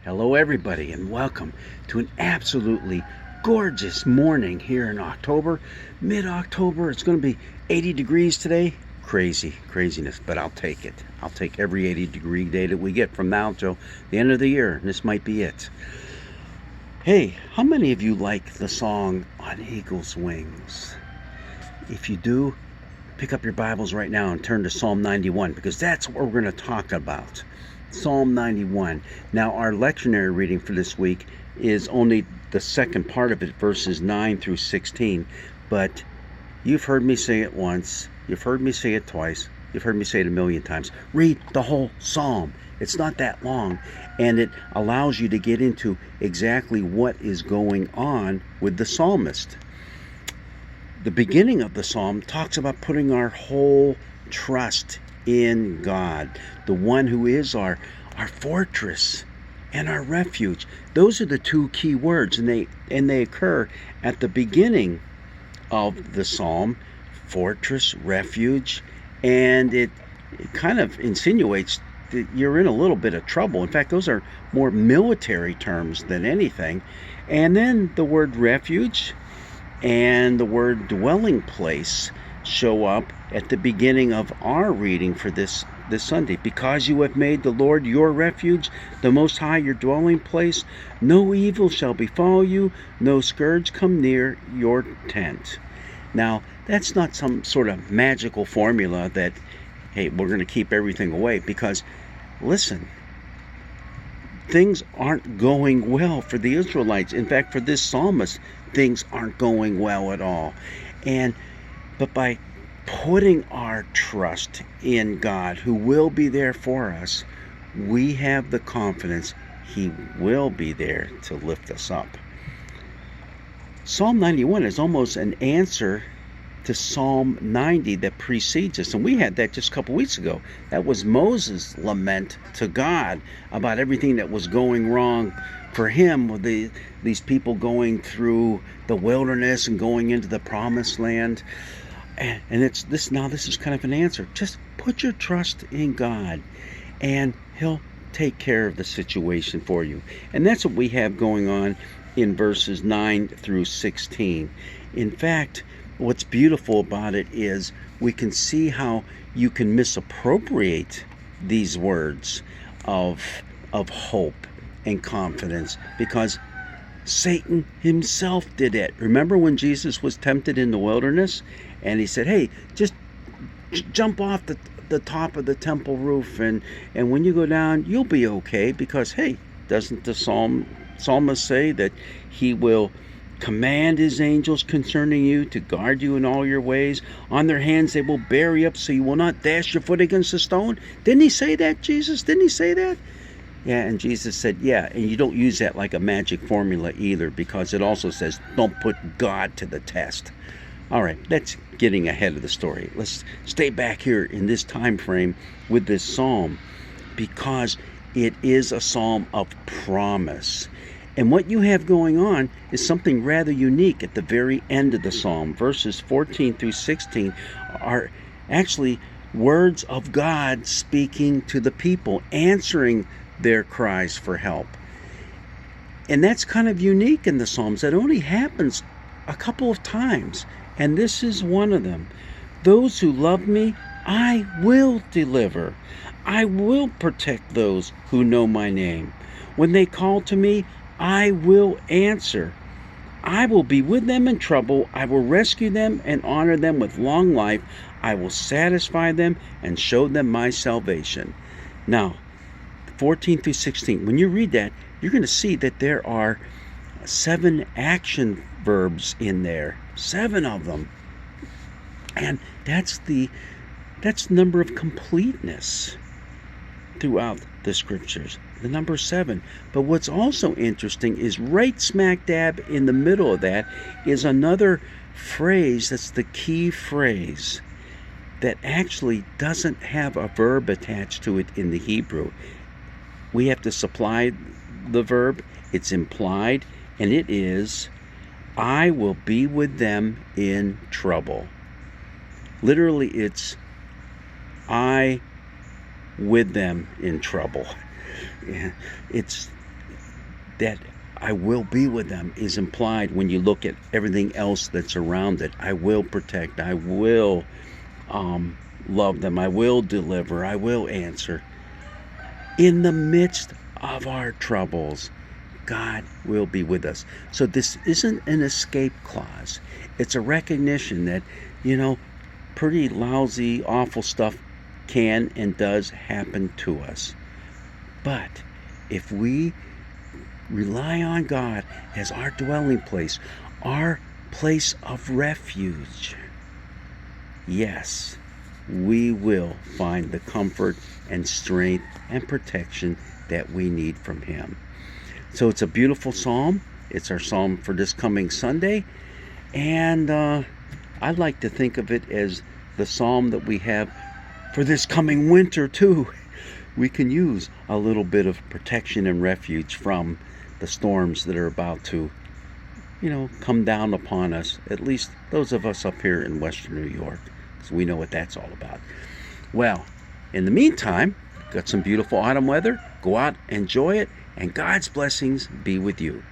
Hello, everybody, and welcome to an absolutely gorgeous morning here in October. Mid-October, it's going to be 80 degrees today. Craziness, but I'll take it. I'll take every 80-degree day that we get from now till the end of the year, and this might be it. Hey, how many of you like the song On Eagle's Wings? If you do, pick up your Bibles right now and turn to Psalm 91, because that's what we're going to talk about. Psalm 91. Now, our lectionary reading for this week is only the second part of it, verses 9 through 16. But you've heard me say it once, you've heard me say it twice, you've heard me say it a million times. Read the whole psalm. It's not that long, and it allows you to get into exactly what is going on with the psalmist. The beginning of the psalm talks about putting our whole trust in God, the one who is our fortress and our refuge. Those are the two key words, and they occur at the beginning of the psalm: fortress, refuge, and it kind of insinuates that you're in a little bit of trouble. In fact, those are more military terms than anything. And then the word refuge and the word dwelling place show up at the beginning of our reading for this Sunday. Because you have made the Lord your refuge, the Most High your dwelling place, no evil shall befall you, no scourge come near your tent. Now, that's not some sort of magical formula that, hey, we're going to keep everything away, because, listen, things aren't going well for the Israelites. In fact, for this psalmist, things aren't going well at all. But by putting our trust in God, who will be there for us, we have the confidence He will be there to lift us up. Psalm 91 is almost an answer to Psalm 90 that precedes us, and we had that just a couple weeks ago. That was Moses' lament to God about everything that was going wrong for him, with these people going through the wilderness and going into the promised land. And this is kind of an answer. Just put your trust in God, and He'll take care of the situation for you. And that's what we have going on in verses 9 through 16. In fact, what's beautiful about it is we can see how you can misappropriate these words of hope and confidence, because Satan himself did it. Remember when Jesus was tempted in the wilderness, and he said, hey, just jump off the top of the temple roof, and when you go down, you'll be okay, because, hey, doesn't the psalmist say that he will command his angels concerning you to guard you in all your ways? On their hands they will bear you up, so you will not dash your foot against a stone. Didn't he say that, Jesus? Didn't he say that? Yeah, and Jesus said, yeah, and you don't use that like a magic formula either, because it also says, don't put God to the test. All right, that's getting ahead of the story. Let's stay back here in this time frame with this psalm, because it is a psalm of promise. And what you have going on is something rather unique at the very end of the psalm. Verses 14 through 16 are actually words of God speaking to the people, answering their cries for help. And that's kind of unique in the Psalms. That only happens a couple of times, and this is one of them. Those who love me, I will deliver. I will protect those who know my name. When they call to me, I will answer. I will be with them in trouble. I will rescue them and honor them with long life. I will satisfy them and show them my salvation. Now, 14 through 16, when you read that, you're going to see that there are 7 action verbs in there, 7 of them. And that's the number of completeness throughout the scriptures, the number 7. But what's also interesting is right smack dab in the middle of that is another phrase that's the key phrase that actually doesn't have a verb attached to it in the Hebrew. We have to supply the verb. It's implied, and it is, I will be with them in trouble. Literally, it's I with them in trouble. It's that I will be with them is implied when you look at everything else that's around it. I will protect. I will love them. I will deliver. I will answer. In the midst of our troubles, God will be with us. So this isn't an escape clause. It's a recognition that, pretty lousy, awful stuff can and does happen to us. But if we rely on God as our dwelling place, our place of refuge, yes, we will find the comfort and strength and protection that we need from Him. So it's a beautiful psalm. It's our psalm for this coming Sunday. And I like to think of it as the psalm that we have for this coming winter too. We can use a little bit of protection and refuge from the storms that are about to, come down upon us, at least those of us up here in Western New York, because we know what that's all about. Well, in the meantime, got some beautiful autumn weather. Go out, enjoy it, and God's blessings be with you.